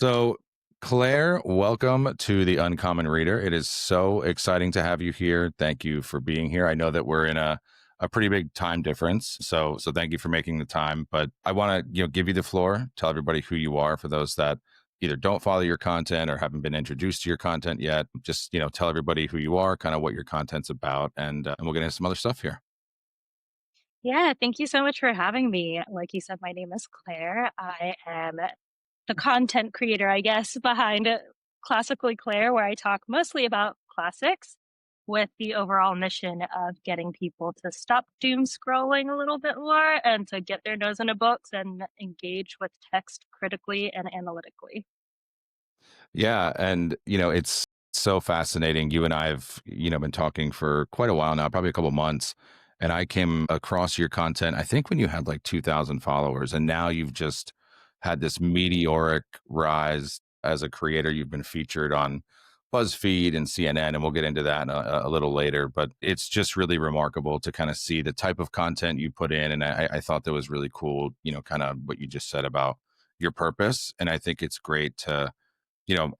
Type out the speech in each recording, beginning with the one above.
So, Claire, welcome to the Uncommon Reader. It is so exciting to have you here. Thank you for being here. I know that we're in a pretty big time difference, so thank you for making the time. But I want to give you the floor. Tell everybody who you are for those that either don't follow your content or haven't been introduced to your content yet. Just tell everybody who you are, kind of what your content's about, and we'll get into some other stuff here. Yeah, thank you so much for having me. Like you said, my name is Claire. I am the content creator, I guess, behind Classically Claire, where I talk mostly about classics with the overall mission of getting people to stop doom scrolling a little bit more and to get their nose into books and engage with text critically and analytically. Yeah, and it's so fascinating. You and I have, been talking for quite a while now, probably a couple months, and I came across your content, I think when you had like 2,000 followers, and now you've just had this meteoric rise as a creator. You've been featured on Buzzfeed and CNN, and we'll get into that a little later. But it's just really remarkable to kind of see the type of content you put in, and I thought that was really cool. Kind of what you just said about your purpose, and I think it's great to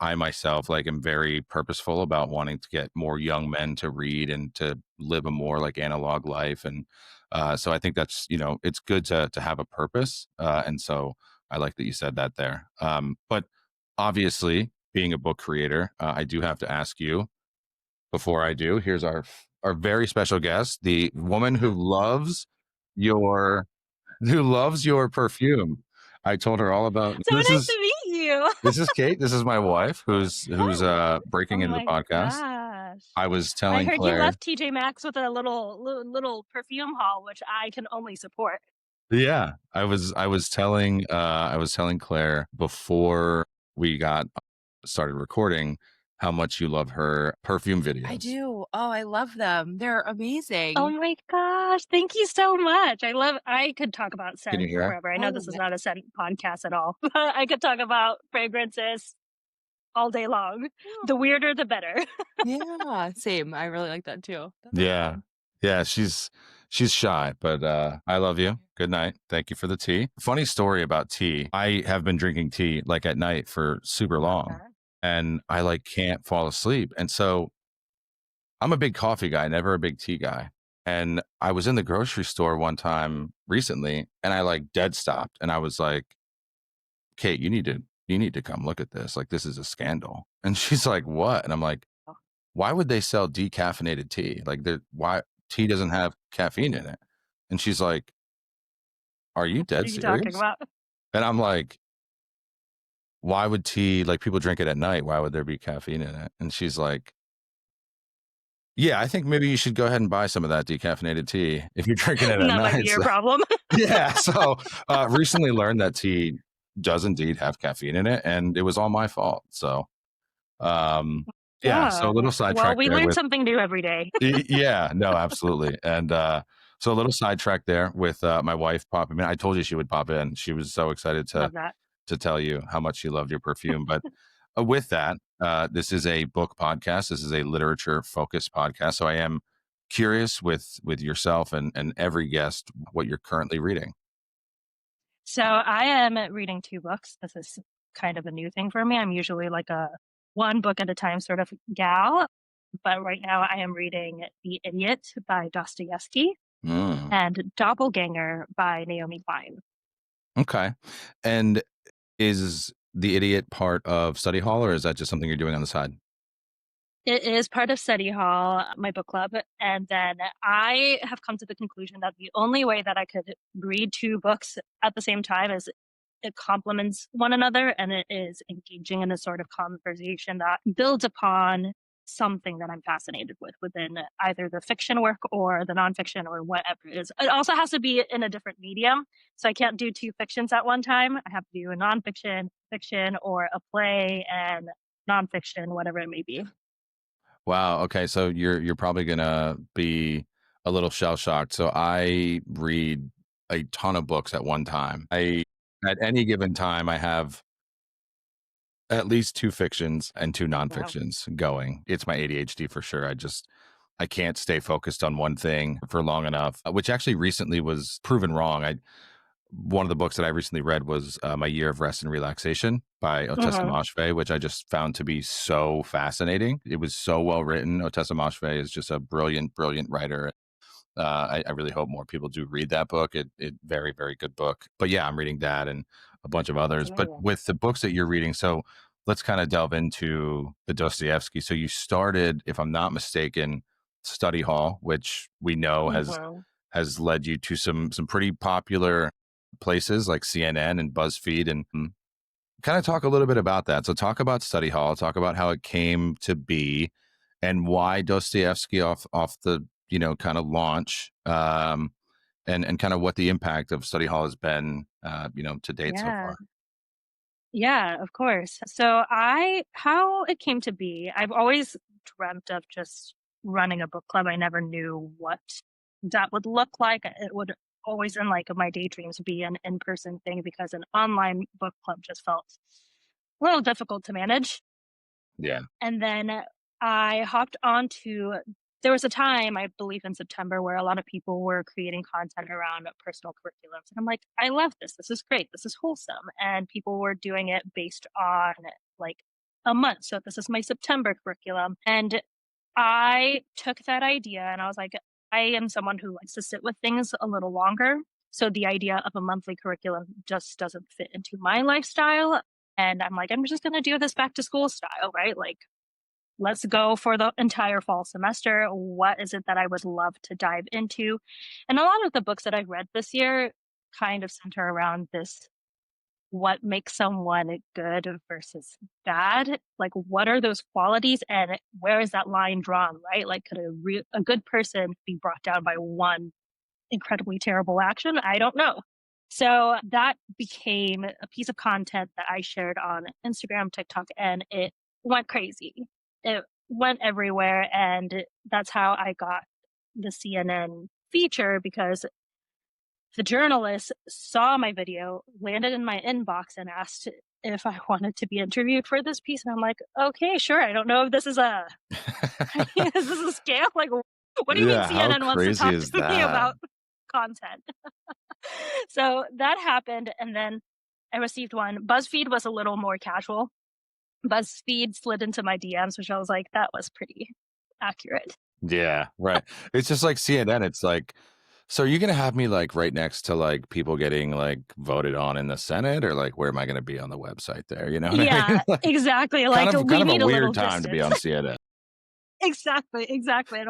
I myself like am very purposeful about wanting to get more young men to read and to live a more like analog life. And so I think that's, it's good to have a purpose. And so I like that you said that there. But obviously, being a book creator, I do have to ask you before I do. Here's our very special guest, the woman your who loves your perfume. I told her all about So nice to meet you. this is Kate. This is my wife who's breaking Oh into the my podcast. gosh. I was I telling heard you Claire. left TJ Maxx with a little perfume haul, which I can only support. Yeah, I was telling Claire before we got started recording how much you love her perfume I videos. do. Oh, I love them. They're Oh amazing. my gosh, thank you so much. I could talk about Can you scent hear her? forever. I know Oh, this is not a scent podcast at all, but I could talk about fragrances all day long. The weirder, the better. yeah, same. I really like that too. That's Yeah. fun. Yeah, she's shy, but I love you. Good night. Thank you for the tea. Funny story about tea. I have been drinking tea like at night for super long Okay. and I like can't fall asleep. And so I'm a big coffee guy, never a big tea guy. And I was in the grocery store one time recently and I like dead stopped and I was like, "Kate, you need to come look at this. Like this is a scandal." And she's like, "What?" And I'm like, "Why would they sell decaffeinated tea? Like why tea doesn't have caffeine in it?" And she's like, "Are you What are dead you talking serious?" about? And I'm like, "Why would tea, like people drink it at night, why would there be caffeine in it?" And she's like, "Yeah, I think maybe you should go ahead and buy some of that decaffeinated tea if you're drinking it And at that might be night." your So, problem. yeah, so recently learned that tea does indeed have caffeine in it, and it was all my fault. So um, yeah, so a Yeah. little Well, sidetrack we there learn with something new every day. yeah, no, absolutely. And so a little sidetrack there with my wife popping in. I told you she would pop in. She was so excited to Love that. tell you how much she loved your perfume. But with that, this is a book podcast. This is a literature focused podcast. So I am curious with yourself and every guest what you're currently reading. So I am reading two books. This is kind of a new thing for me. I'm usually like a one book at a time sort of gal, but right now I am reading The Idiot by Dostoevsky Mm, and Doppelganger by Naomi Klein. okay. And is the idiot part of study hall, or is that just something you're doing on the side? It is part of Study Hall, my book club, and then I have come to the conclusion that the only way that I could read two books at the same time is it complements one another and it is engaging in a sort of conversation that builds upon something that I'm fascinated with within either the fiction work or the nonfiction or whatever it is. It also has to be in a different medium. So I can't do two fictions at one time. I have to do a nonfiction, fiction, or a play and nonfiction, whatever it may be. Wow. Okay. So you're probably gonna be a little shell shocked. So I read a ton of books at one time. I at any given time I have at least two fictions and two Wow. nonfictions going. It's my ADHD for sure. I can't stay focused on one thing for long enough, which actually recently was proven wrong. one of the books that I recently read was My Year of Rest and Relaxation by Otessa Mhm. Moshfegh, which I just found to be so fascinating. It was so well written. Otessa Moshfegh is just a brilliant, brilliant writer. I really hope more people do read that book. It very, very good book. But yeah, I'm reading that and a bunch of That's others. But amazing. with the books that you're reading, so let's kind of delve into the Dostoevsky. So you started, if I'm not mistaken, Study Hall, which we know Mhm. has led you to some pretty popular places like CNN and Buzzfeed, and kind of talk a little bit about that. So talk about Study Hall, talk about how it came to be and why Dostoevsky off the, kind of launch, and kind of what the impact of Study Hall has been, to date so Yeah. far. Yeah, of course. So how it came to be, I've always dreamt of just running a book club. I never knew what that would look like. It would always in like my daydreams be an in-person thing because an online book club just felt a little difficult to manage. Yeah. And then I hopped onto there was a time, I believe in September, where a lot of people were creating content around personal curriculums. And I'm like, I love this. This is great. This is wholesome. And people were doing it based on like a month. So this is my September curriculum. And I took that idea and I was like, I am someone who likes to sit with things a little longer. So the idea of a monthly curriculum just doesn't fit into my lifestyle. And I'm like, I'm just going to do this back to school style, right? Like, let's go for the entire fall semester. What is it that I would love to dive into? And a lot of the books that I've read this year kind of center around this what makes someone good versus bad. Like, what are those qualities and where is that line drawn, right? Like, could a good person be brought down by one incredibly terrible action? I don't know. So that became a piece of content that I shared on Instagram, TikTok, and it went crazy. It went everywhere. And that's how I got the CNN feature because the journalist saw my video, landed in my inbox, and asked if I wanted to be interviewed for this piece. And I'm like, okay, sure. I don't know if this is a is this a scam? Like, what do you mean Yeah, how CNN wants to crazy talk is to me that? about content? So that happened, and then I received one. BuzzFeed was a little more casual. BuzzFeed slid into my DMs, which I was like, that was pretty accurate. Yeah, right. It's just like CNN. It's like, so are you gonna have me like right next to like people getting like voted on in the Senate, or like where am I gonna be on the website there? You know what I mean? Yeah, Like exactly. kind Like of we kind of a need a little weird time to be distance. on CNN. Exactly, exactly.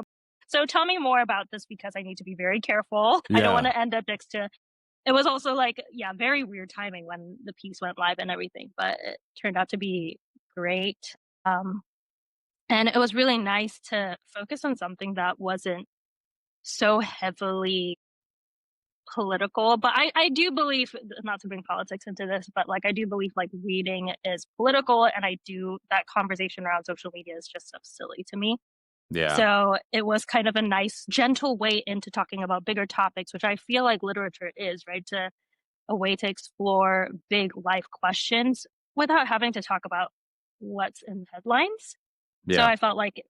So tell me more about this because I need to be very careful. I don't want Yeah. to end up next to it was also like, yeah, very weird timing when the piece went live and everything, but it turned out to be great. Um, and it was really nice to focus on something that wasn't so heavily political. But I do believe, not to bring politics into this, but like I do believe like reading is political. And I do that conversation around social media is just so silly to me. Yeah. So it was kind of a nice, gentle way into talking about bigger topics, which I feel like literature is, right? To a way to explore big life questions without having to talk about what's in headlines. So Yeah. I felt like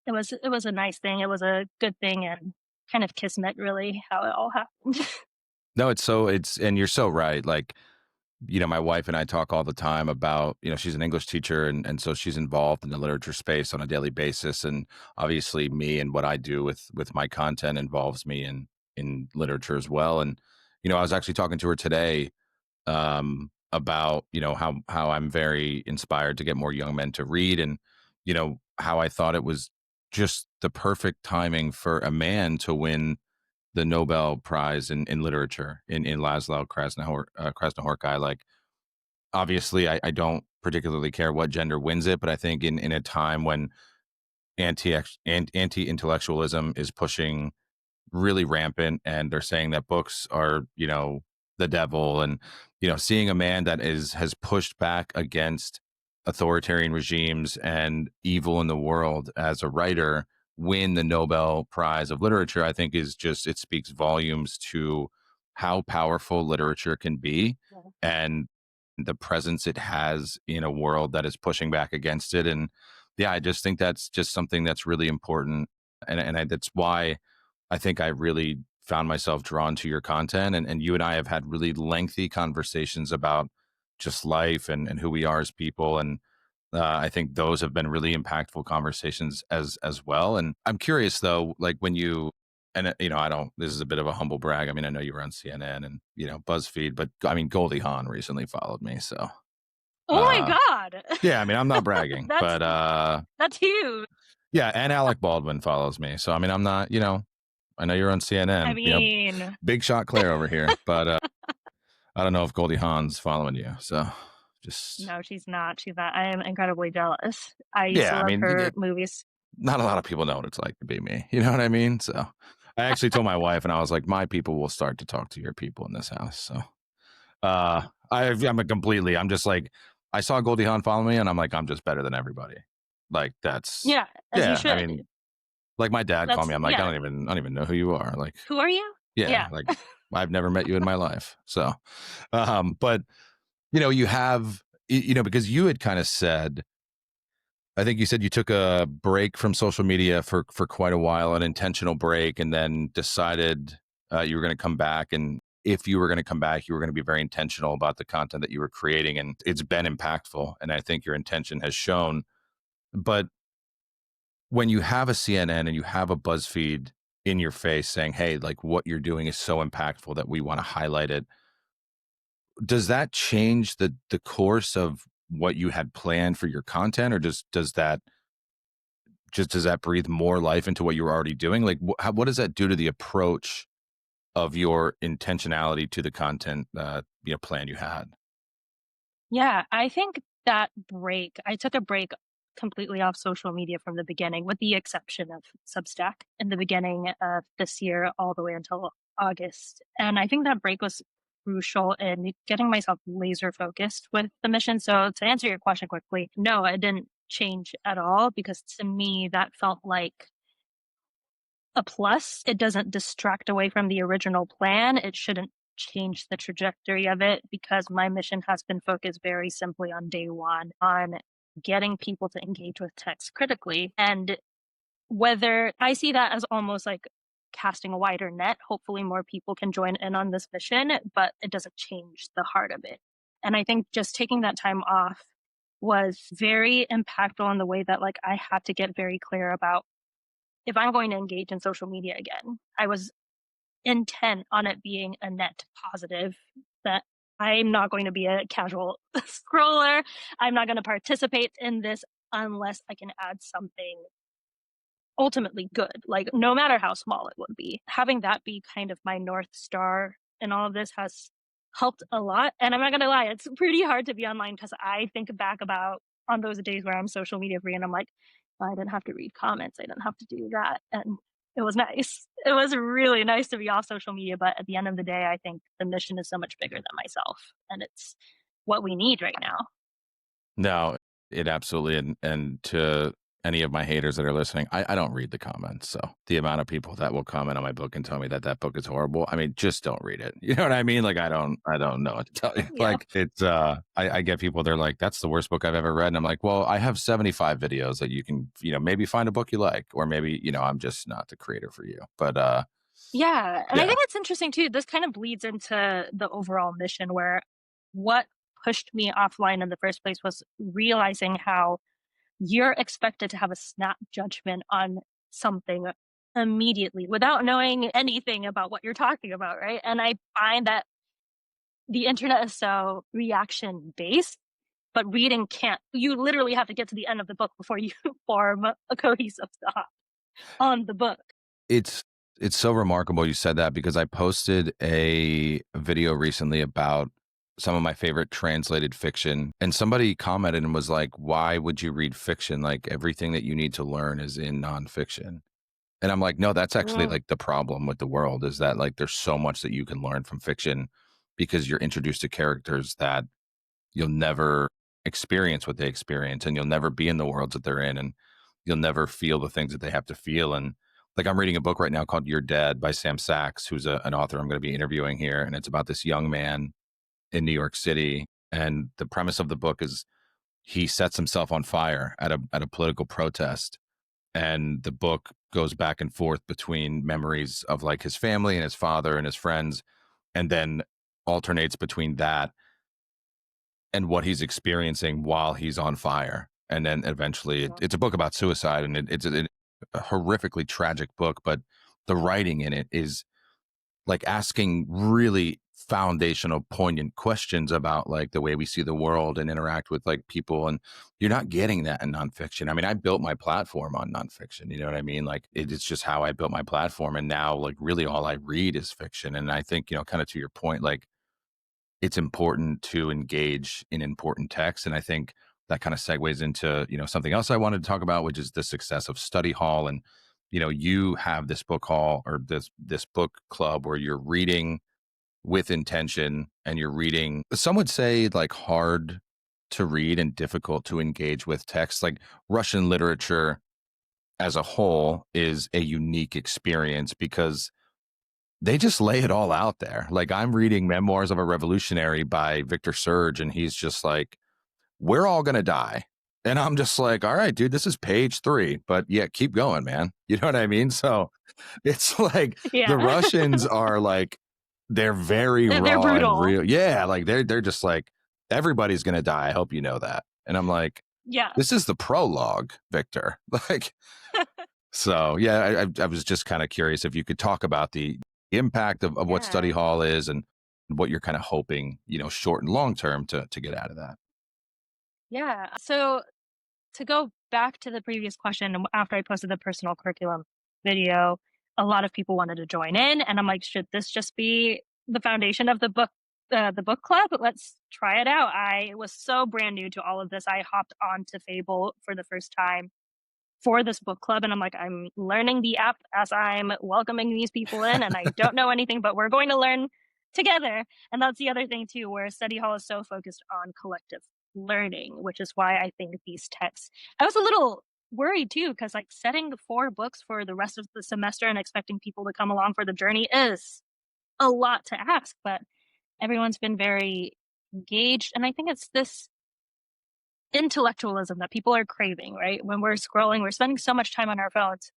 it was a nice thing. It was a good thing and kind of kismet really how it all happened. No, and you're so right. Like, my wife and I talk all the time about, she's an English teacher, and so she's involved in the literature space on a daily basis. And obviously me and what I do with my content involves me in literature as well. And, I was actually talking to her today, about, how I'm very inspired to get more young men to read, and, how I thought it was just the perfect timing for a man to win the Nobel Prize in literature in Laszlo Krasznahorkai. Like, obviously, I don't particularly care what gender wins it, but I think in a time when anti intellectualism is pushing really rampant, and they're saying that books are, the devil, and, seeing a man that has pushed back against authoritarian regimes and evil in the world as a writer win the Nobel Prize of Literature, I think is just, it speaks volumes to how powerful literature can be, Yeah. and the presence it has in a world that is pushing back against it. And yeah, I just think that's just something that's really important. And that's why I think I really found myself drawn to your content, and you and I have had really lengthy conversations about just life and who we are as people. And I think those have been really impactful conversations as well. And I'm curious though, like when you, and I don't, this is a bit of a humble brag. I mean, I know you were on CNN and, Buzzfeed, but I mean, Goldie Hawn recently followed me. So, Oh my uh, God. yeah, I mean, I'm not bragging, That's but, that's huge. yeah. And Alec Baldwin follows me. So, I mean, I'm not, I know you're on I CNN, mean, big shot Claire over here, but, I don't know if Goldie Hawn's following you. So just, no, she's not. She's not. I am incredibly jealous. I used to yeah, I love mean, her movies. not a lot of people know what it's like to be me. You know what I mean? So I actually told my wife, and I was like, my people will start to talk to your people in this house. So I'm just like, I saw Goldie Hawn follow me, and I'm like, I'm just better than everybody. Like that's, Yeah, as you yeah. I should. mean, like my dad called That's me. I'm like, yeah. I don't even know who you are. Like, Who are you? yeah, Yeah. like I've never met you in my life. So, but you have, because you had kind of said, I think you said you took a break from social media for quite a while, an intentional break, and then decided you were going to come back. And if you were going to come back, you were going to be very intentional about the content that you were creating. And it's been impactful. And I think your intention has shown. But when you have a CNN and you have a BuzzFeed in your face saying, hey, like what you're doing is so impactful that we want to highlight it, does that change the course of what you had planned for your content, or does that breathe more life into what you were already doing? Like, what does that do to the approach of your intentionality to the content, plan you had? Yeah, I think that break, I took a break completely off social media from the beginning, with the exception of Substack in the beginning of this year, all the way until August. And I think that break was crucial in getting myself laser focused with the mission. So to answer your question quickly, no, it didn't change at all, because to me, that felt like a plus. It doesn't distract away from the original plan. It shouldn't change the trajectory of it, because my mission has been focused very simply on day one on getting people to engage with text critically. And whether I see that as almost like casting a wider net, hopefully more people can join in on this mission, but it doesn't change the heart of it. And I think just taking that time off was very impactful in the way that like I had to get very clear about, if I'm going to engage in social media again, I was intent on it being a net positive, that I'm not going to be a casual scroller. I'm not going to participate in this unless I can add something ultimately good, like no matter how small it would be. Having that be kind of my North Star in all of this has helped a lot. And I'm not going to lie, it's pretty hard to be online, because I think back about on those days where I'm social media free and I'm like, I didn't have to read comments. I didn't have to do that. And it was nice. It was really nice to be off social media. But at the end of the day, I think the mission is so much bigger than myself. And it's what we need right now. No, it absolutely, and to any of my haters that are listening, I don't read the comments. So the amount of people that will comment on my book and tell me that book is horrible, I mean, just don't read it. You know what I mean? Like, I don't know what to tell you. Yeah. Like, it's, I get people, they're like, that's the worst book I've ever read. And I'm like, well, I have 75 videos that you can, maybe find a book you like, or maybe, I'm just not the creator for you. But, Yeah. And I yeah, think it's interesting too. This kind of bleeds into the overall mission, where what pushed me offline in the first place was realizing how you're expected to have a snap judgment on something immediately without knowing anything about what you're talking about, right? And I find that the internet is so reaction based, but reading can't. You literally have to get to the end of the book before you form a cohesive thought on the book. it's so remarkable you said that, because I posted a video recently about some of my favorite translated fiction, and somebody commented and was like, why would you read fiction? Like, everything that you need to learn is in nonfiction. And I'm like, no, that's actually Mm. like the problem with the world, is that like there's so much that you can learn from fiction, because you're introduced to characters that you'll never experience what they experience, and you'll never be in the worlds that they're in, and you'll never feel the things that they have to feel. And like, I'm reading a book right now called You're Dead by Sam Sachs, who's an author I'm going to be interviewing here. And it's about this young man in New York City. And the premise of the book is he sets himself on fire at a political protest. and the book goes back and forth between memories of like his family and his father and his friends, and then alternates between that and what he's experiencing while he's on fire. And then eventually it's a book about suicide, and it's a horrifically tragic book, but the writing in it is like asking really foundational, poignant questions about like the way we see the world and interact with like people. And you're not getting that in nonfiction. I mean, I built my platform on nonfiction. You know what I mean? Like it's just how I built my platform. And now like really all I read is fiction. And I think, kind of to your point, like it's important to engage in important text. And I think that kind of segues into, something else I wanted to talk about, which is the success of study hall. And, you have this book hall or this book club where you're reading with intention, and you're reading, some would say like hard to read and difficult to engage with text. Like Russian literature as a whole is a unique experience because they just lay it all out there. Like I'm reading Memoirs of a Revolutionary by Victor Serge, and he's just like, we're all going to die. And I'm just like, all right, dude, this is page 3, but yeah, keep going, man. You know what I mean? So it's like the Yeah. Russians are like, they're very They're raw and brutal. real. Yeah. Like they're just like, everybody's going to die. I hope you know that. And I'm like, Yeah. this is the prologue, Victor. Like, so yeah, I was just kind of curious if you could talk about the impact of what study Yeah. hall is and what you're kind of hoping, short and long term to get out of that. Yeah. So to go back to the previous question, after I posted the personal curriculum video, a lot of people wanted to join in, and I'm like, should this just be the foundation of the book club? Let's try it out. I was so brand new to all of this. I hopped onto Fable for the first time for this book club, and I'm like, I'm learning the app as I'm welcoming these people in, and I don't know anything, but we're going to learn together. And that's the other thing too, where study hall is so focused on collective learning, which is why I think these texts, I was a little worried too, because like setting 4 books for the rest of the semester and expecting people to come along for the journey is a lot to ask, but everyone's been very engaged. And I think it's this intellectualism that people are craving, right? When we're scrolling, we're spending so much time on our phones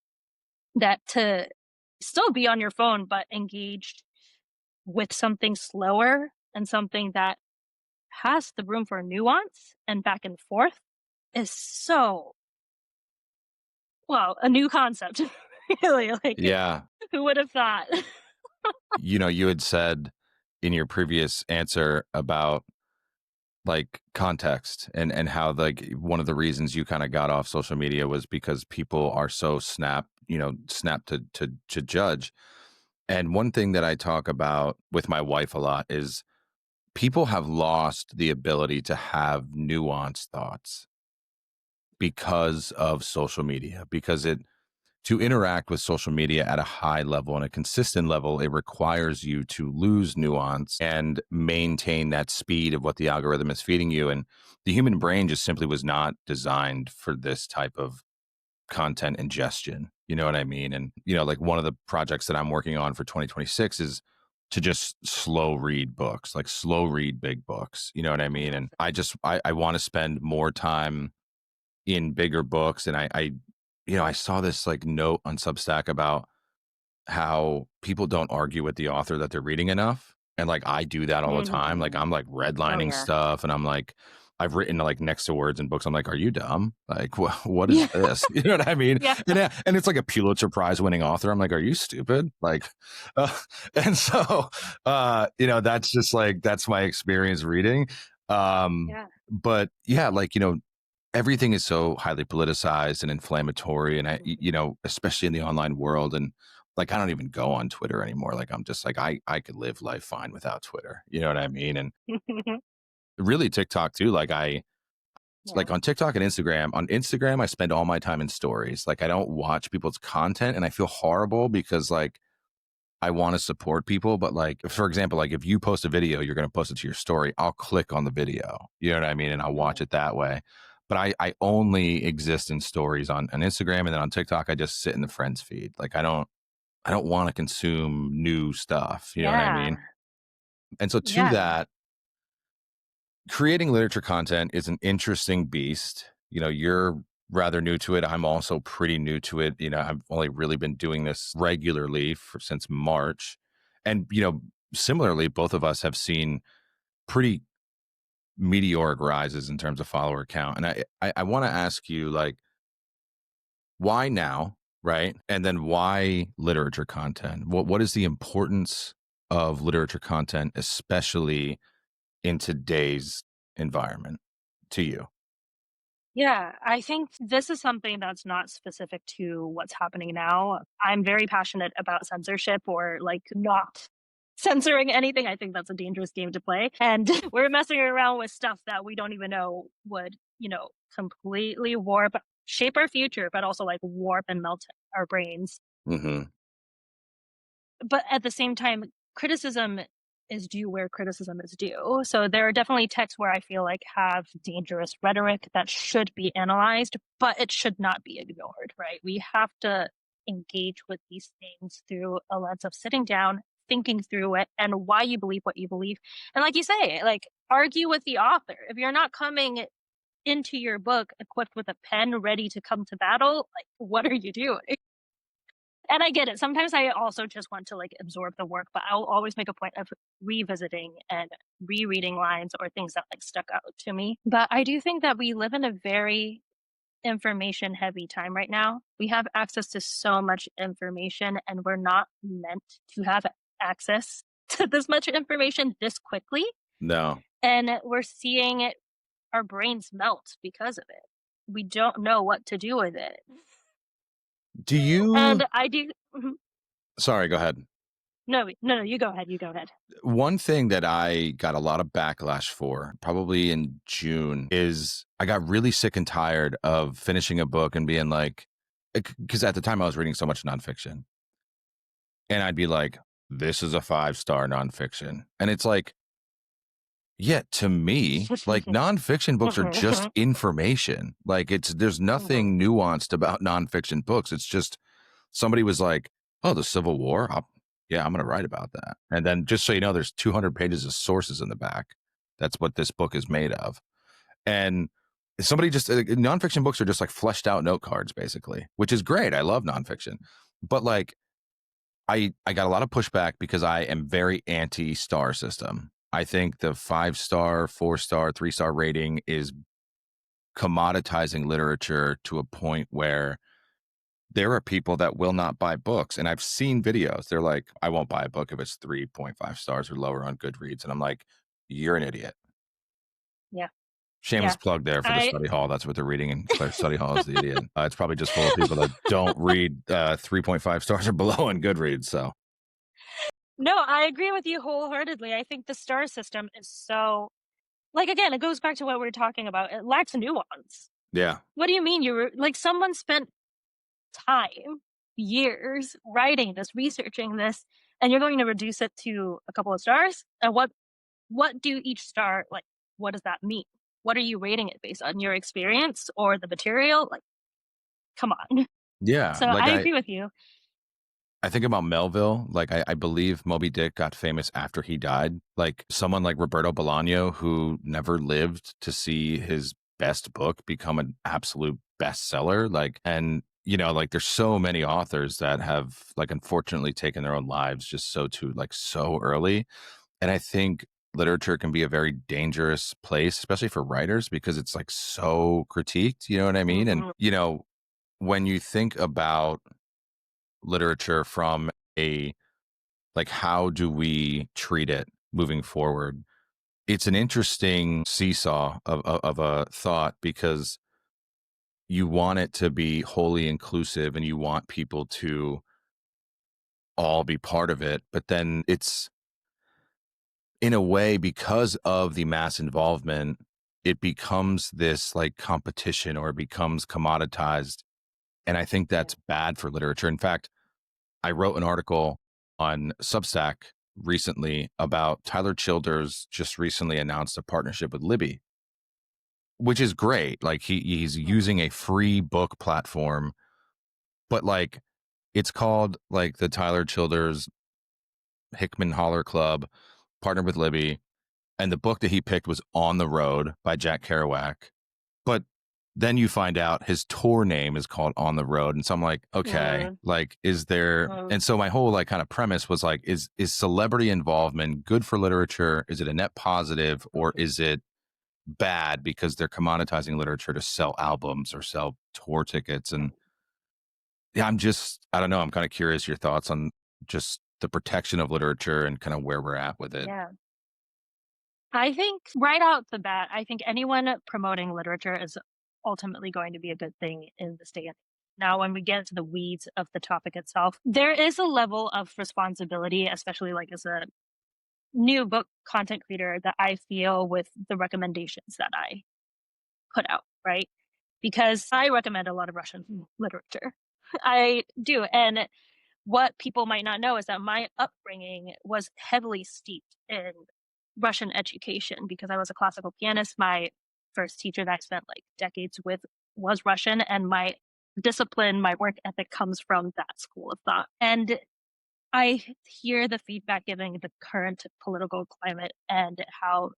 that to still be on your phone, but engaged with something slower and something that has the room for nuance and back and forth is so, well, a new concept. Really, like, Yeah. who would have thought? You had said in your previous answer about like context and how like one of the reasons you kind of got off social media was because people are so snap to judge. And one thing that I talk about with my wife a lot is people have lost the ability to have nuanced thoughts because of social media, because it to interact with social media at a high level and a consistent level, it requires you to lose nuance and maintain that speed of what the algorithm is feeding you. And the human brain just simply was not designed for this type of content ingestion. You know what I mean? And, like one of the projects that I'm working on for 2026 is to just slow read books, like slow read big books. You know what I mean? And I want to spend more time in bigger books. And I saw this like note on Substack about how people don't argue with the author that they're reading enough. And like I do that all the time. Like Mhm. I'm like Oh, redlining yeah. stuff, and I'm like, I've written like next to words in books. I'm like, are you dumb? Like, what is Yeah, this? You know what I mean? yeah, And it's like a Pulitzer Prize winning author. I'm like, are you stupid? Like, uh, and so, that's just like, that's my experience reading. yeah. But yeah, like, everything is so highly politicized and inflammatory, and especially in the online world. And like I don't even go on Twitter anymore. Like I'm just like I could live life fine without Twitter. You know what I mean? And really TikTok too. Like Yeah. on TikTok and Instagram. On Instagram, I spend all my time in stories. Like I don't watch people's content, and I feel horrible because like I want to support people, but like for example, like if you post a video, you're going to post it to your story. I'll click on the video. You know what I mean? And I'll watch Mhm. it that way. But I only exist in stories on Instagram, and then on TikTok I just sit in the friends feed. Like I don't want to consume new stuff. You know what I mean? Yeah, And so to yeah. that, creating literature content is an interesting beast. You're rather new to it. I'm also pretty new to it. I've only really been doing this regularly since March. And, similarly, both of us have seen pretty meteoric rises in terms of follower count. And I want to ask you, like, why now? Right. And then why literature content? What is the importance of literature content, especially in today's environment to you? Yeah, I think this is something that's not specific to what's happening now. I'm very passionate about censorship or like not censoring anything. I think that's a dangerous game to play. And we're messing around with stuff that we don't even know would, completely warp, shape our future, but also like warp and melt our brains. Hmm. But at the same time, criticism is due where criticism is due. So there are definitely texts where I feel like have dangerous rhetoric that should be analyzed, but it should not be ignored, right? We have to engage with these things through a lens of sitting down, thinking through it and why you believe what you believe. And like you say, like argue with the author. If you're not coming into your book equipped with a pen ready to come to battle, like what are you doing? And I get it. Sometimes I also just want to like absorb the work, but I'll always make a point of revisiting and rereading lines or things that like stuck out to me. But I do think that we live in a very information heavy time right now. We have access to so much information and we're not meant to have access to this much information this quickly. No. And we're seeing our brains melt because of it. We don't know what to do with it. Do you? And I do. Mhm. Sorry, go ahead. No, no, no, you go ahead. You go ahead. One thing that I got a lot of backlash for, probably in June, is I got really sick and tired of finishing a book and being like, because at the time I was reading so much nonfiction, and I'd be like, this is a 5-star nonfiction. And it's like, yeah, to me, like nonfiction books are just information. Like there's Mhm. nothing nuanced about nonfiction books. It's just somebody was like, oh, the Civil War. Yeah, I'm going to write about that. And then just so you know, there's 200 pages of sources in the back. That's what this book is made of. And somebody just, nonfiction books are just like fleshed out note cards, basically, which is great. I love nonfiction. But like, I got a lot of pushback because I am very anti star system. I think the 5-star, 4-star, 3-star rating is commoditizing literature to a point where there are people that will not buy books. And I've seen videos. They're like, I won't buy a book if it's 3.5 stars or lower on Goodreads. And I'm like, you're an idiot. Yeah, Shameless yeah. plug there for the I study hall. That's what they're reading in Claire's study hall is The Idiot. It's probably just full of people that don't read 3.5 stars or below on Goodreads. So, No, I agree with you wholeheartedly. I think the star system is so like again, it goes back to what we are talking about. It lacks nuance. yeah. What do you mean you were like someone spent time, years writing this, researching this, and you're going to reduce it to a couple of stars? And what do each star like what does that mean? What are you rating it based on your experience or the material? Like, come on. Yeah. So Like I agree with you. I think about Melville. Like I believe Moby Dick got famous after he died. Like someone like Roberto Bolaño, who never lived to see his best book become an absolute bestseller. Like, and like there's so many authors that have like unfortunately taken their own lives just so early. And I think literature can be a very dangerous place, especially for writers, because it's like so critiqued. You know what I mean? And Mhm. when you think about literature from a like how do we treat it moving forward, it's an interesting seesaw of a thought because you want it to be wholly inclusive and you want people to all be part of it, but then it's in a way because of the mass involvement it becomes this like competition or it becomes commoditized, and I think Yeah. that's bad for literature. In fact, I wrote an article on Substack recently about Tyler Childers just recently announced a partnership with Libby, which is great. Like he's Mhm. using a free book platform, but like it's called like the Tyler Childers Hickman Holler Club, partnered with Libby, and the book that he picked was On the Road by Jack Kerouac. But then you find out his tour name is called On the Road. And so I'm like, okay, Mm, like, is there, mm, and so my whole like kind of premise was like, is celebrity involvement good for literature? Is it a net positive, or mhm. is it bad because they're commoditizing literature to sell albums or sell tour tickets? And yeah, I don't know. I'm kind of curious your thoughts on just the protection of literature and kind of where we're at with it. Yeah. I think right out the bat, I think anyone promoting literature is ultimately going to be a good thing in this day and age. Now, when we get into the weeds of the topic itself, there is a level of responsibility, especially like as a new book content creator, that I feel with the recommendations that I put out, right? Because I recommend a lot of Russian literature. I do. And what people might not know is that my upbringing was heavily steeped in Russian education because I was a classical pianist. My first teacher that I spent like decades with was Russian, and my discipline, my work ethic comes from that school of thought. And I hear the feedback giving the current political climate and how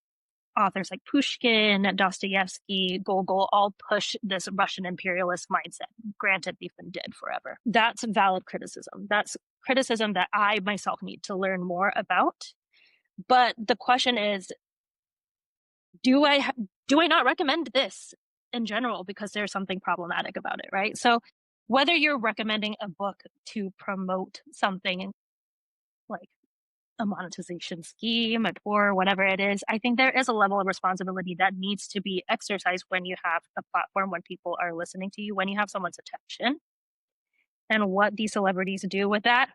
authors like Pushkin, Dostoevsky, Gogol all push this Russian imperialist mindset. Granted, they've been dead forever. That's valid criticism. That's criticism that I myself need to learn more about. But the question is, do I not recommend this in general because there's something problematic about it, right? So whether you're recommending a book to promote something like a monetization scheme or whatever it is, I think there is a level of responsibility that needs to be exercised when you have a platform, when people are listening to you, when you have someone's attention. And what these celebrities do with that,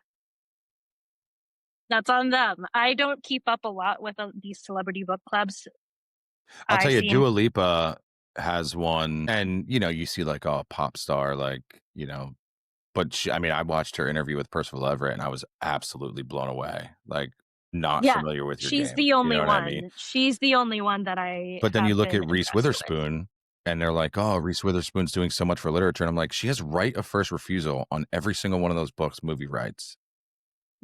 that's on them. I don't keep up a lot with these celebrity book clubs. I'll I tell you, seem, Dua Lipa has one, and you see like a pop star, like, but I mean, I watched her interview with Percival Everett, and I was absolutely blown away. Like, not yeah, familiar with your she's game. the You know only what I mean? one. She's the only one that I But then you have look been at Reese impressed with. Witherspoon, and they're like, "Oh, Reese Witherspoon's doing so much for literature," and I'm like, "She has right of first refusal on every single one of those books, movie rights.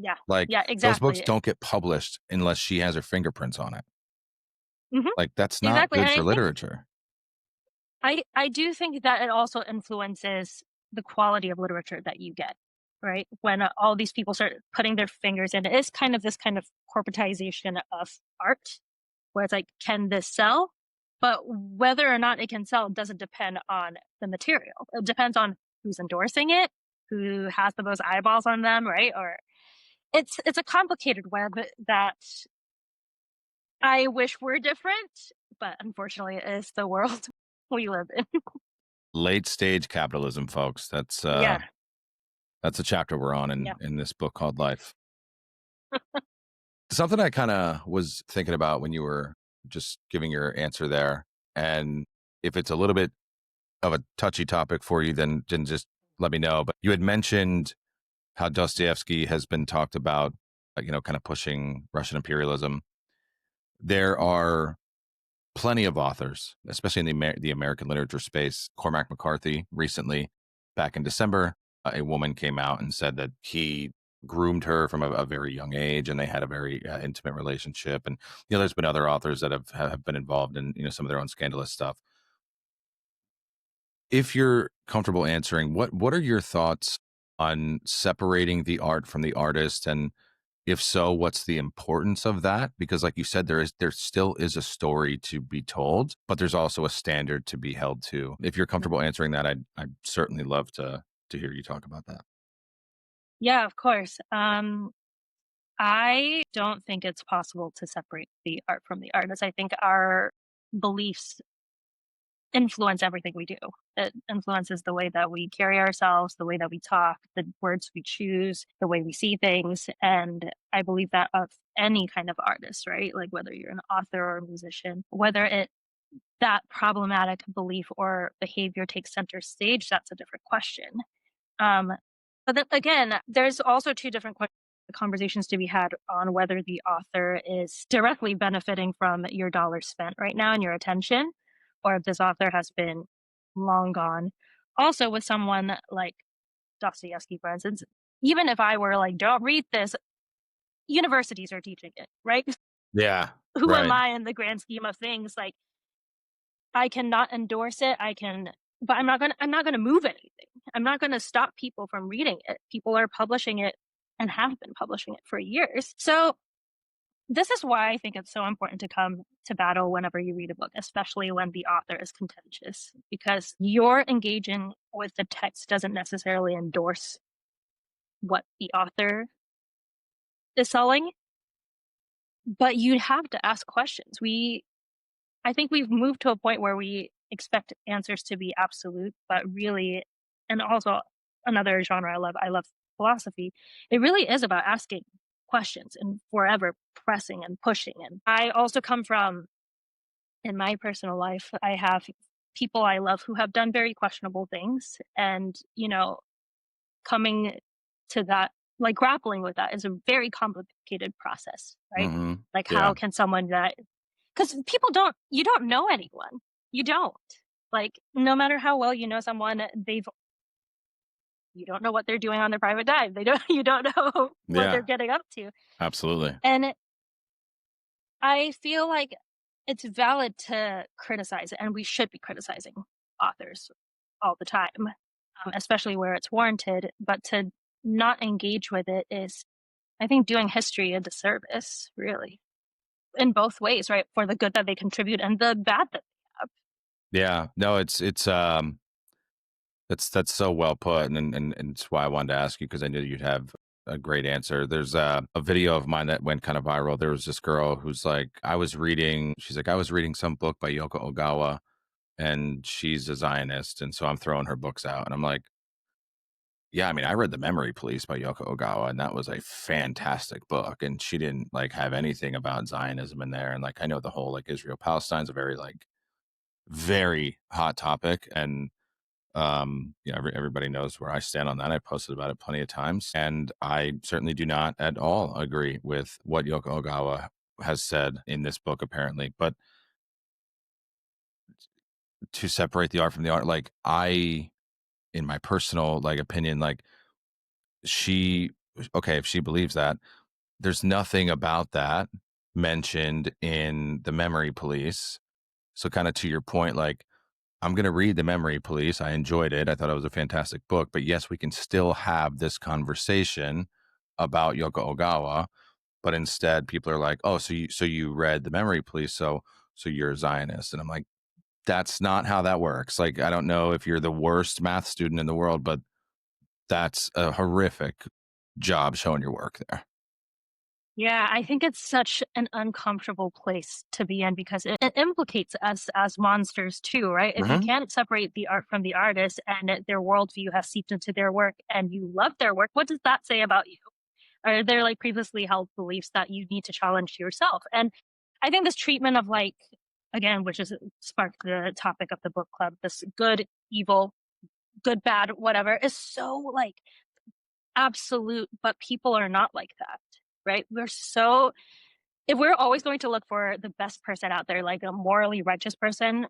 Yeah, Like, yeah, those books exactly. don't get published unless she has her fingerprints on it. Hmm. Like, that's not Exactly. good And for I think literature." I do think that it also influences the quality of literature that you get, right? When all these people start putting their fingers in it, it's kind of this kind of corporatization of art, where it's like, can this sell? But whether or not it can sell doesn't depend on the material. It depends on who's endorsing it, who has the most eyeballs on them, right? Or it's a complicated web that I wish were different, but unfortunately, it is the world we live in. Late stage capitalism, folks. Yeah, That's a chapter we're on yeah. in this book called Life. Something I kind of was thinking about when you were just giving your answer there, and if it's a little bit of a touchy topic for you, then just let me know. But you had mentioned how Dostoevsky has been talked about, kind of pushing Russian imperialism. There are plenty of authors, especially in the American literature space. Cormac McCarthy recently, back in December, a woman came out and said that he groomed her from a very young age, and they had a very intimate relationship. And there's been other authors that have been involved in some of their own scandalous stuff. If you're comfortable answering, what are your thoughts on separating the art from the artist, and if so, what's the importance of that? Because like you said, there still is a story to be told, but there's also a standard to be held to. If you're comfortable answering that, I'd certainly love to hear you talk about that. Yeah, of course. I don't think it's possible to separate the art from the artist. I think our beliefs influence everything we do. It influences the way that we carry ourselves, the way that we talk, the words we choose, the way we see things. And I believe that of any kind of artist, right? Like whether you're an author or a musician, whether it that problematic belief or behavior takes center stage, that's a different question. Um, but then again, there's also two different conversations to be had on whether the author is directly benefiting from your dollars spent right now and your attention, or if this author has been long gone. Also, with someone like Dostoevsky, for instance, even if I were like, don't read this, universities are teaching it, right? Yeah, Who am right. I in the grand scheme of things? Like, I cannot endorse it. I can but I'm not gonna move anything. I'm not gonna stop people from reading it. People are publishing it and have been publishing it for years. So this is why I think it's so important to come to battle whenever you read a book, especially when the author is contentious, because your engaging with the text doesn't necessarily endorse what the author is selling, but you have to ask questions. I think we've moved to a point where we expect answers to be absolute, but really, and also another genre I love philosophy. It really is about asking questions and forever pressing and pushing. And I also come from, in my personal life, I have people I love who have done very questionable things. And, coming to that, like grappling with that is a very complicated process, right? Hmm. Like, Yeah. how can someone that, because you don't know anyone. You don't. Like, no matter how well you know someone, you don't know what they're doing on their private time. You don't know what they're Yeah. getting up to. Absolutely. And I feel like it's valid to criticize it, and we should be criticizing authors all the time, especially where it's warranted. But to not engage with it is, I think, doing history a disservice, really, in both ways, right? For the good that they contribute and the bad that they have. Yeah. No, that's so well put, and it's why I wanted to ask you because I knew you'd have a great answer. There's a video of mine that went kind of viral. There was this girl who's like, she's like, I was reading some book by Yoko Ogawa, and she's a Zionist, and so I'm throwing her books out, and I'm like, yeah, I mean, I read The Memory Police by Yoko Ogawa, and that was a fantastic book, and she didn't like have anything about Zionism in there, and like I know the whole like Israel Palestine's a very like very hot topic, and everybody knows where I stand on that. I posted about it plenty of times, and I certainly do not at all agree with what Yoko Ogawa has said in this book, apparently. But to separate the art from the art, like in my personal like opinion, like she, okay, if she believes that, there's nothing about that mentioned in The Memory Police. So, kind of to your point, like I'm going to read The Memory Police. I enjoyed it. I thought it was a fantastic book. But yes, we can still have this conversation about Yoko Ogawa. But instead, people are like, "Oh, so you read The Memory Police, so you're a Zionist?" And I'm like, "That's not how that works." Like, I don't know if you're the worst math student in the world, but that's a horrific job showing your work there. Yeah, I think it's such an uncomfortable place to be in because it implicates us as monsters too, right? If you Hmm. can't separate the art from the artist and their worldview has seeped into their work and you love their work, what does that say about you? Are there like previously held beliefs that you need to challenge yourself? And I think this treatment of like, again, which is sparked the topic of the book club, this good, evil, good, bad, whatever, is so like absolute, but people are not like that, right? If we're always going to look for the best person out there, like a morally righteous person,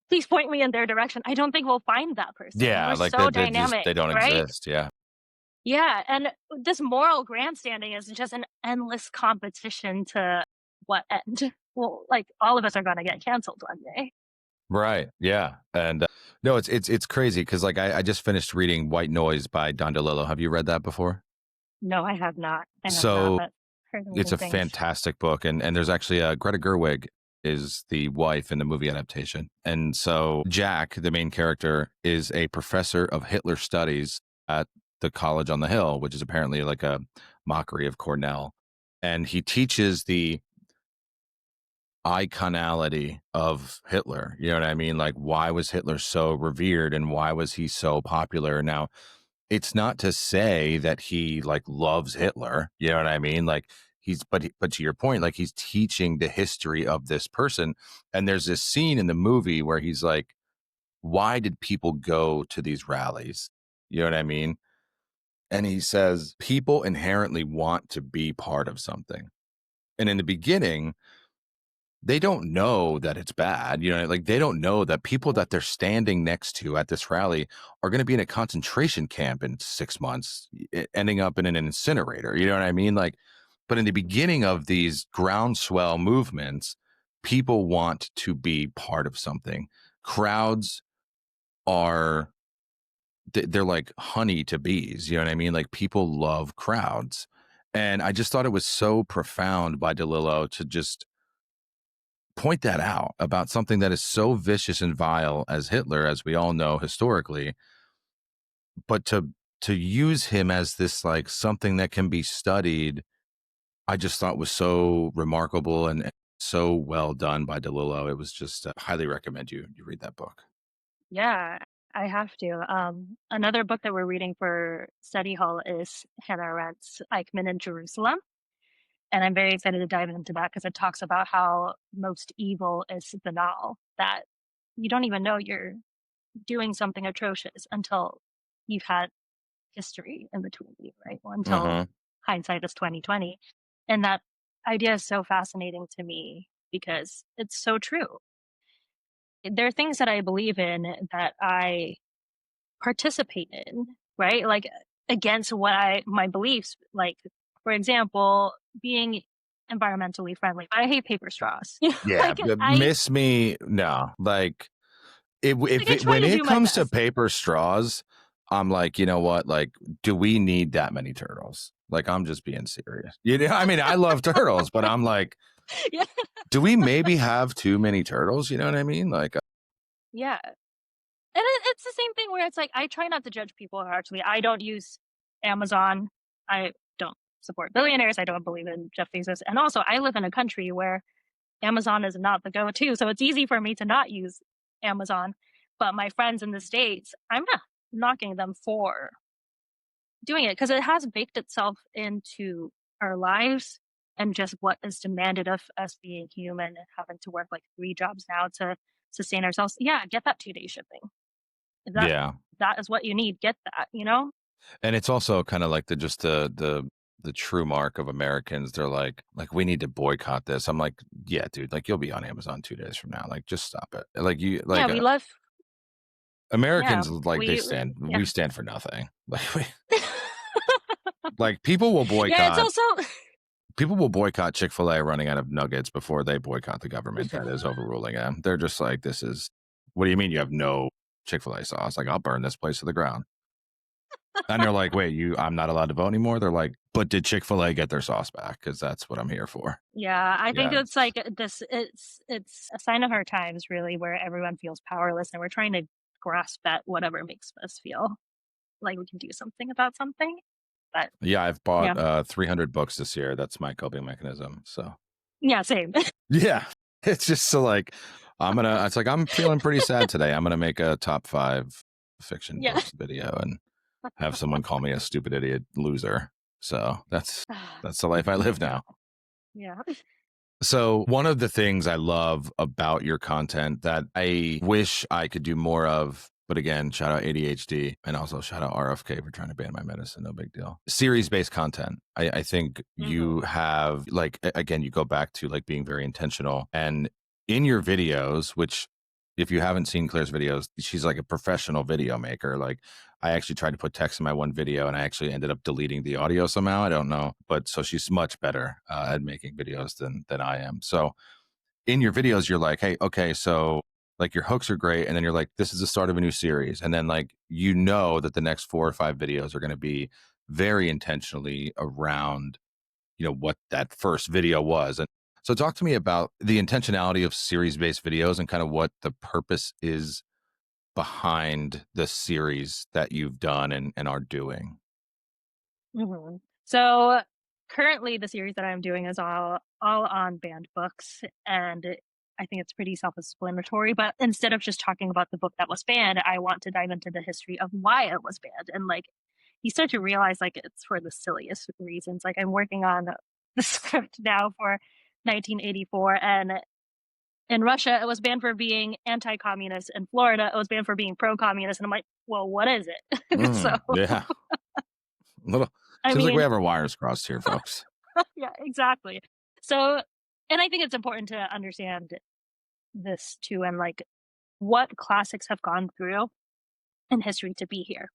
please point me in their direction. I don't think we'll find that person. Yeah, We're like so they dynamic, don't right? exist. Yeah. Yeah. And this moral grandstanding is just an endless competition to what end? Well, like all of us are going to get canceled one day. Right. Yeah. And no, it's crazy because like I just finished reading White Noise by Don DeLillo. Have you read that before? No, I have not. I have not, So but heard it's amazing a things. fantastic book, and there's actually Greta Gerwig is the wife in the movie adaptation, and so Jack, the main character, is a professor of Hitler studies at the college on the hill, which is apparently like a mockery of Cornell, and he teaches the iconality of Hitler. You know what I mean? Like, why was Hitler so revered and why was he so popular? Now, it's not to say that he like loves Hitler. You know what I mean? Like, but to your point, like he's teaching the history of this person. And there's this scene in the movie where he's like, why did people go to these rallies? You know what I mean? And he says, people inherently want to be part of something. And in the beginning, they don't know that it's bad. You know, like they don't know that people that they're standing next to at this rally are going to be in a concentration camp in 6 months, ending up in an incinerator. You know what I mean? Like, but in the beginning of these groundswell movements, people want to be part of something. Crowds are they're like honey to bees, you know what I mean? Like people love crowds. And I just thought it was so profound by DeLillo to just point that out about something that is so vicious and vile as Hitler, as we all know historically, but to use him as this like something that can be studied, I just thought was so remarkable and so well done by DeLillo. It was just highly recommend you read that book. Yeah, I have to. Another book that we're reading for study hall is Hannah Arendt's Eichmann in Jerusalem. And I'm very excited to dive into that because it talks about how most evil is banal, that you don't even know you're doing something atrocious until you've had history in between you, right? Well, until Uh-huh. hindsight is 2020. And that idea is so fascinating to me because it's so true. There are things that I believe in that I participate in, right? Like against what my beliefs, like for example, being environmentally friendly. I hate paper straws. Yeah, like I miss me no. Like like I try when to it do my comes to best. paper straws, I'm like, you know what? Like, do we need that many turtles? Like, I'm just being serious. You know, I mean, I love turtles, but I'm like, yeah. do we maybe have too many turtles? You know what I mean? Like, Yeah. And it's the same thing where it's like I try not to judge people harshly. I don't use Amazon. I don't support billionaires. I don't believe in Jeff Bezos. And also I live in a country where Amazon is not the go-to. So it's easy for me to not use Amazon. But my friends in the States, I'm not knocking them for doing it because it has baked itself into our lives and just what is demanded of us being human and having to work like 3 jobs now to sustain ourselves. Yeah, get that 2 day shipping. If yeah. that is what you need, get that, you know? And it's also kind of like the true mark of Americans. They're like we need to boycott this. I'm like, yeah, dude. Like you'll be on Amazon 2 days from now. Like just stop it. Like you Yeah, like we love yeah, Americans like we yeah. we stand for nothing. Like people will Yeah, it's boycott also Chick-fil-A running out of nuggets before they boycott the government that is overruling them. They're just like, this is what do you mean you have no Chick-fil-A sauce? Like I'll burn this place to the ground. And they're like, wait, I'm not allowed to vote anymore? They're like, but did Chick-fil-A get their sauce back? Because that's what I'm here for. yeah, I think Yeah. it's like this it's a sign of our times really where everyone feels powerless and we're trying to grasp at whatever makes us feel like we can do something about something. But Yeah, I've yeah. bought 300 books this year. That's my coping mechanism. So Yeah, same. yeah, it's just so like it's like I'm feeling pretty sad today. I'm gonna make a top 5 fiction yeah. books video and have someone call me a stupid idiot loser. So that's the life I live yeah. now. Yeah. So one of the things I love about your content that I wish I could do more of, but again, shout out ADHD and also shout out RFK for trying to ban my medicine. No big deal. Series based content. I think you Mhm. have like, again, you go back to like being very intentional and in your videos, which if you haven't seen Claire's videos, she's like a professional video maker. Like I actually tried to put text in my one video and I actually ended up deleting the audio somehow. I don't know, but so she's much better at making videos than I am. So in your videos, you're like, hey, okay, so like your hooks are great, and then you're like, this is the start of a new series, and then like you know that the next 4 or 5 videos are going to be very intentionally around what that first video was. And so talk to me about the intentionality of series based videos and kind of what the purpose is behind the series that you've done and are doing. Mhm. So currently the series that I'm doing is all on banned books and I think it's pretty self-explanatory, but instead of just talking about the book that was banned, I want to dive into the history of why it was banned and like you start to realize like it's for the silliest reasons. Like I'm working on the script now for 1984 and in Russia it was banned for being anti-communist. In Florida it was banned for being pro-communist and I'm like, "Well, what is it?" So, Yeah, little I seems like we mean, have our wires crossed here, folks. yeah, exactly. So, and I think it's important to understand this too, and like what classics have gone through in history to be here.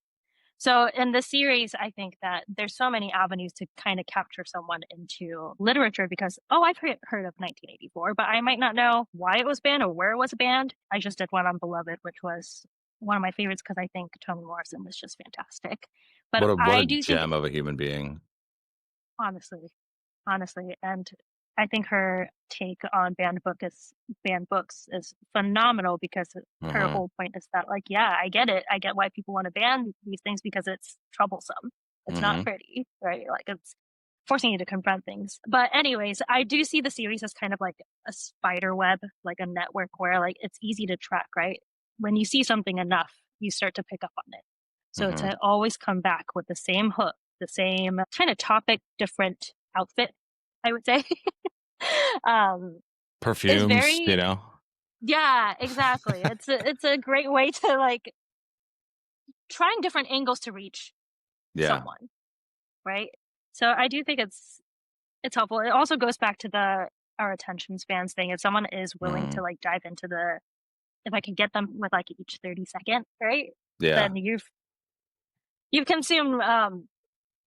So in the series, I think that there's so many avenues to kind of capture someone into literature because, oh, I've heard of 1984, but I might not know why it was banned or where it was banned. I just did one on Beloved, which was one of my favorites because I think Toni Morrison was just fantastic. But What I a do think, gem of a human being. honestly, honestly, and I think her take on banned books is phenomenal because her Mhm, whole point is that, like, yeah, I get it. I get why people want to ban these things because it's troublesome. It's not mhm, pretty, right? Like it's forcing you to confront things. But anyways, I do see the series as kind of like a spider web, like a network where like it's easy to track, right? When you see something enough, you start to pick up on it. So mhm. to always come back with the same hook, the same kind of topic, different outfit, I would say, um, is Perfumes, you very, know? yeah, exactly. It's a great way to like trying different angles to reach Yeah. someone, right? So I do think it's helpful. It also goes back to the our attention spans thing. If someone is willing to Mhm. like dive into the if I could get them with like each 30-second, right? Yeah. Then you've consumed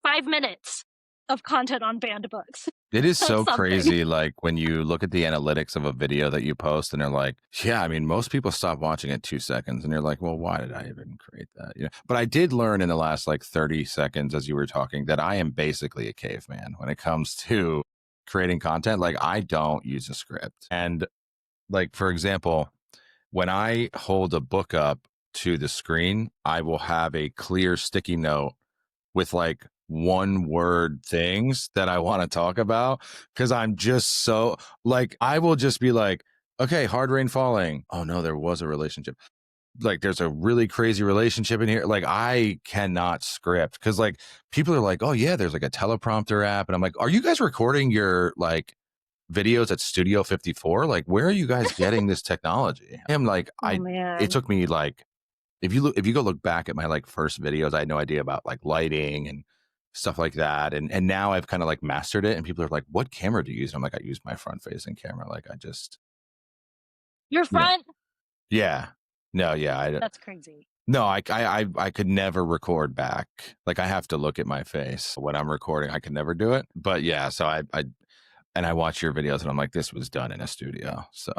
5 minutes of content on banned books. It is That's so something. crazy, like, when you look at the analytics of a video that you post and they're like, "Yeah, I mean, most people stop watching at 2 seconds," and you're like, "Well, why did I even create that?" You know? But I did learn in the last, like, 30 seconds as you were talking that I am basically a caveman when it comes to creating content. Like, I don't use a script. And, like, for example, when I hold a book up to the screen, I will have a clear sticky note with like one word things that I want to talk about because I'm just so like I will just be like, okay, hard rain falling. Oh no, there was a relationship. Like there's a really crazy relationship in here. Like I cannot script because like people are like, oh yeah, there's like a teleprompter app, and I'm like, are you guys recording your like videos at Studio 54? Like, where are you guys getting this technology? I'm like, Oh it man. took me like if you go look back at my like first videos, I had no idea about like lighting and stuff like that. And now I've kind of like mastered it. And people are like, "What camera do you use?" And I'm like, "I use my front facing camera." Like I just, Your you know, front? yeah, no, yeah, That's crazy. no, I could never record back. Like I have to look at my face when I'm recording. I could never do it. But yeah, so I and I watch your videos and I'm like, this was done in a studio. So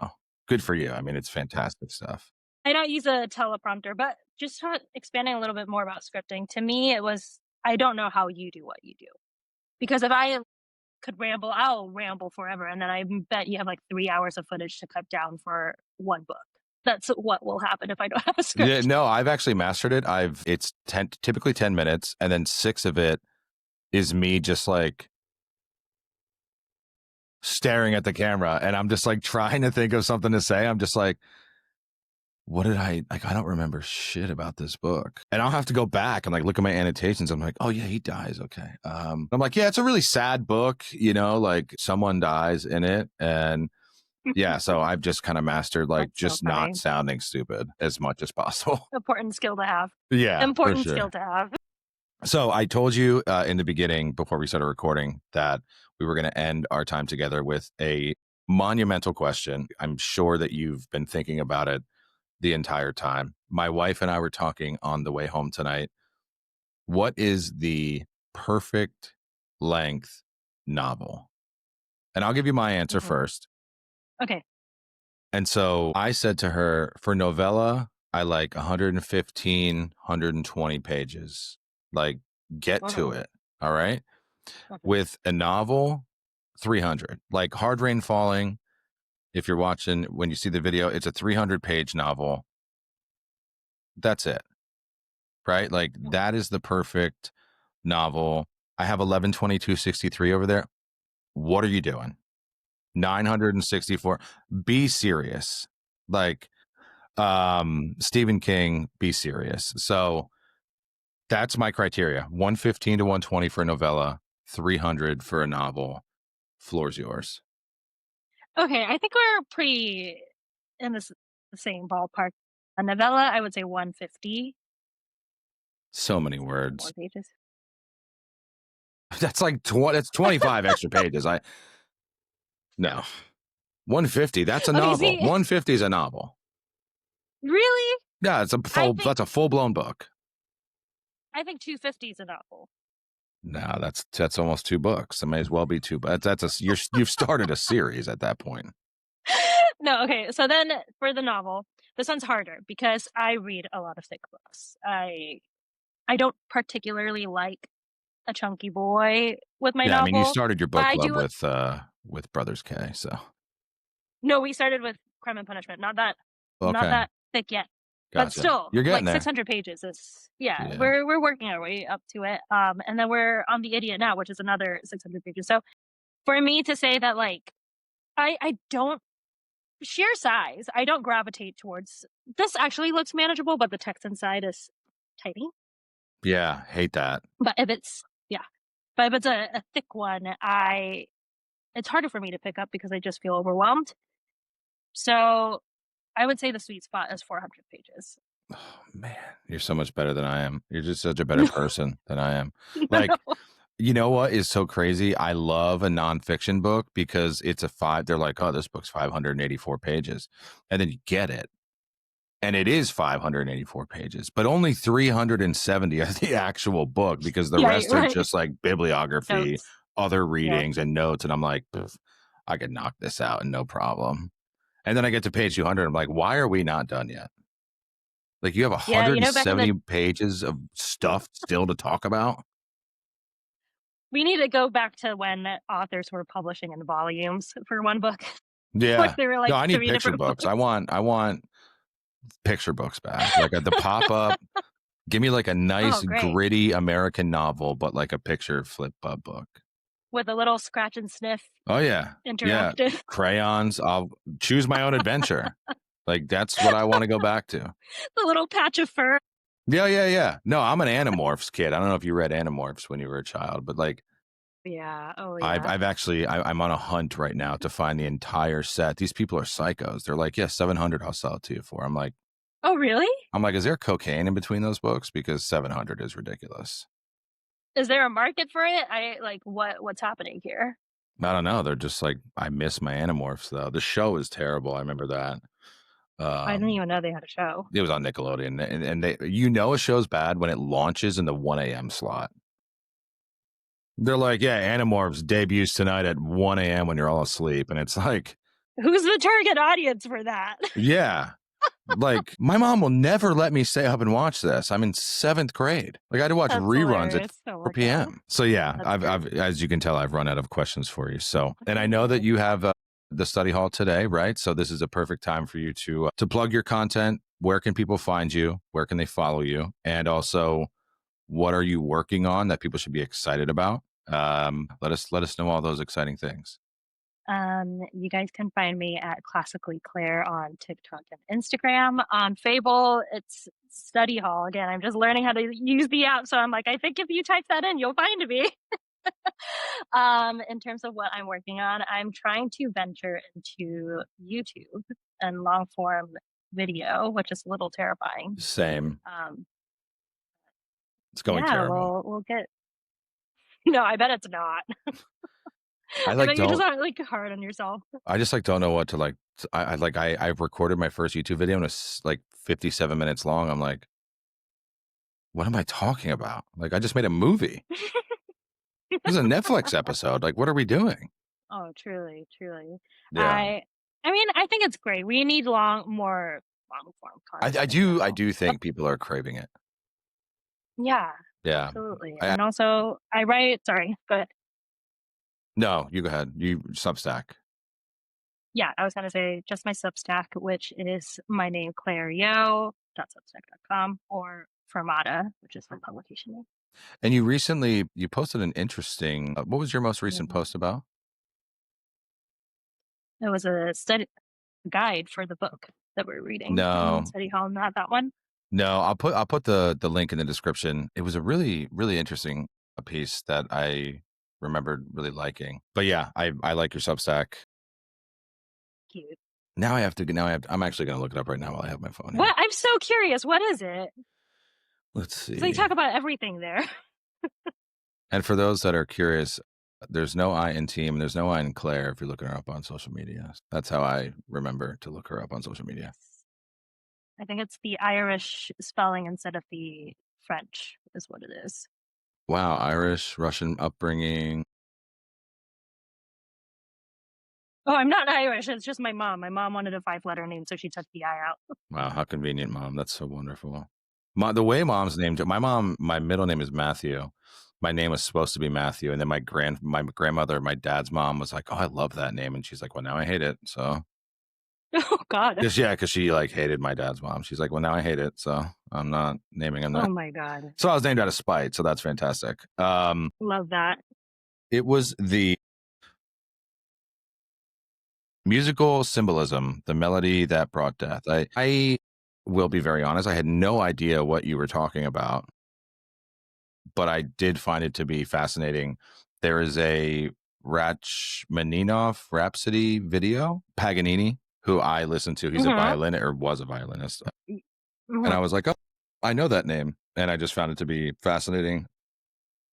good for you. I mean, it's fantastic stuff. I don't use a teleprompter, but just expanding a little bit more about scripting, to me, it was I don't know how you do what you do. Because if I could ramble, I'll ramble forever. And then I bet you have like 3 hours of footage to cut down for one book. That's what will happen if I don't have a Yeah, script. no, I've actually mastered it. It's typically 10 minutes and then 6 of it is me just like staring at the camera and I'm just like trying to think of something to say. I'm just like, what did I like? I don't remember shit about this book. And I'll have to go back and like look at my annotations. I'm like, oh yeah, he dies. Okay. I'm like, yeah, it's a really sad book, you know, like someone dies in it. And yeah, so I've just kind of mastered like That's so just not funny. sounding stupid as much as possible. Important skill to have. Yeah, for Important skill sure. to have. So I told you in the beginning before we started recording that we were going to end our time together with a monumental question. I'm sure that you've been thinking about it the entire time. My wife and I were talking on the way home tonight. What is the perfect length novel? And I'll give you my answer Mhm. first. Okay. And so I said to her, for novella, I like 115, 120 pages. Like, get to Oh, it. All right. okay. With a novel, 300. Like Hard Rain Falling, if you're watching, when you see the video, it's a 300-page novel. That's it. Right? Like Mhm. that is the perfect novel. I have 112263 over there. What are you doing? 964. Be serious. Like Stephen King, be serious. So that's my criteria. 115 to 120 for a novella, 300 for a novel. Floor's yours. Okay, I think we're pretty in the same ballpark. A novella, I would say 150. So many Some words. more pages. That's like 20, that's 25 extra pages. I no. 150, that's a Okay, novel. see, 150 is a novel. really? Yeah, I think that's a full-blown book. I think 250 is a novel. No, that's almost 2 books. It may as well be 2, but you've started a series at that point. No, okay. So then for the novel, this one's harder because I read a lot of thick books. I don't particularly like a chunky boy with my Yeah, I mean, you novel, started your but book I club do. with Brothers K, so No, we started with Crime and Punishment. Not okay, that thick yet, but gotcha. still, You're getting like there. 600 pages is yeah. Yeah. We're working our way up to it. And then we're on The Idiot now, which is another 600 pages. So for me to say that like I don't sheer size, I don't gravitate towards this. Actually looks manageable, but the text inside is tiny. Yeah, hate that. But if it's yeah, but if it's a thick one, it's harder for me to pick up because I just feel overwhelmed. So I would say the sweet spot is 400 pages. Oh, man, you're so much better than I am. You're just such a better person than I am. Like, you know what is so crazy? I love a nonfiction book because they're like, oh, this book's 584 pages. And then you get it. And it is 584 pages, but only 370 is the actual book because the Yeah, rest are right. just like bibliography, Notes. other Yeah. readings, and notes. And I'm like, I could knock this out and no problem. And then I get to page 200. I'm like, why are we not done yet? Like, you have Yeah, back in 170 the pages of stuff still to talk about? we need to go back to when authors were publishing in volumes for one book. Like Yeah. there were No, like I need 3 picture different books. books. I want picture books back. Like the pop up. Give me like a nice, Oh, great. gritty American novel, but like a picture flip up book. With a little scratch and sniff Oh, yeah. Yeah. interactive. Crayons. I'll choose my own adventure. Like, that's what I want to go back to. The little patch of fur. Yeah, yeah, yeah. No, I'm an Animorphs kid. I don't know if you read Animorphs when you were a child, but like, Yeah. Oh, I've yeah. I've actually I'm on a hunt right now to find the entire set. These people are psychos. They're like, yeah, 700 I'll sell it to you for. Oh, really? Is there cocaine in between those books? Because 700 is ridiculous. Is there a market for it? What's happening here? I don't know. They're just like, I miss my Animorphs though. The show is terrible. I remember that. I didn't even know they had a show. It was on Nickelodeon, and a show's bad when it launches in the 1 a.m. slot. They're like, yeah, Animorphs debuts tonight at 1 a.m. when you're all asleep, and it's like, Who's the target audience for that? yeah. Like, my mom will never let me stay up and watch this. I'm in 7th grade. Like, I had to watch That's reruns at hilarious. Oh 4 my god. p.m. So yeah, That's I've great. as you can tell, I've run out of questions for you. So, and I know that Okay. you have the study hall today, right? So this is a perfect time for you to plug your content. Where can people find you? Where can they follow you? And also, what are you working on that people should be excited about? Let us know all those exciting things. You guys can find me at Classically Claire on TikTok and Instagram. On Fable, it's Study Hall. Again, I'm just learning how to use the app, so I'm like, I think if you type that in, you'll find me. In terms of what I'm working on, I'm trying to venture into YouTube and long form video, which is a little terrifying. Same. Um, It's going yeah, terrible. we'll get. No, I bet it's not. I I like bet you're just don't. like hard on yourself. I just like don't know what to like. I recorded my first YouTube video and it's like 57 minutes long. I'm like, what am I talking about? Like, I just made a movie. This is a Netflix episode. Like, what are we doing? Oh, truly, truly. Yeah, I mean, I think it's great. We need more long form I content in do. I general. do think people are craving it. Yeah, Yeah. absolutely. I, And also, I write. Sorry, go ahead. no, you go ahead. You Substack. Yeah, I was gonna say just my Substack, which is my name, clareo.substack.com, or Fermata, which is my publication name. And you posted an interesting. What was your most recent Mhm. post about? It was a study guide for the book that we're reading in No, study hall, not that one. no. I'll put the link in the description. It was a really really interesting piece that I remembered really liking. But yeah, I like your Substack. Cute. Now I have to. I'm actually going to look it up right now while I have my phone here. What? I'm so curious. What is it? Let's 'Cause they see. talk about everything there. And for those that are curious, there's no I in team, there's no I in Claire if you're looking her up on social media. That's how I remember to look her up on social media. Yes. I think it's the Irish spelling instead of the French is what it is. Wow, Irish, Russian upbringing. Oh, I'm not Irish. It's just my mom. My mom wanted a 5-letter name, so she took the I out. Wow, how convenient, mom. That's so wonderful. The way mom's named my mom, my middle name is Matthew. My name was supposed to be Matthew, and then my grandmother, my dad's mom, was like, "Oh, I love that name," and she's like, "Well, now I hate it." So, Oh God. because she like hated my dad's mom. She's like, "Well, now I hate it," so I'm not naming him Oh that. my God. So I was named out of spite. So that's fantastic. Love that. It was the musical symbolism, the melody that brought death. I will be very honest. I had no idea what you were talking about, but I did find it to be fascinating. There is a Rachmaninoff Rhapsody video, Paganini, who I listened to. He's a Mm-hmm. violinist or was a violinist. And Mm-hmm. I was like, oh, I know that name. And I just found it to be fascinating.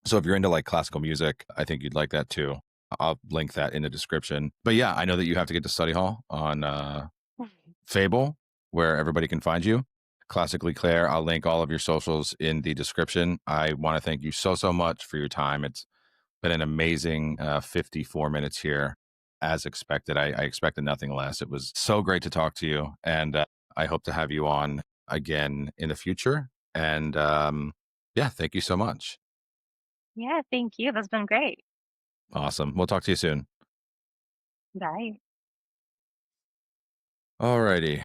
So if you're into like classical music, I think you'd like that too. I'll link that in the description. But yeah, I know that you have to get to study hall on Fable, where everybody can find you. Classically Claire, I'll link all of your socials in the description. I want to thank you so much for your time. It's been an amazing 54 minutes here, as expected. I expected nothing less. It was so great to talk to you, and I hope to have you on again in the future. And yeah, thank you so much. Yeah, thank you. That's been great. Awesome. We'll talk to you soon. Bye. Alrighty.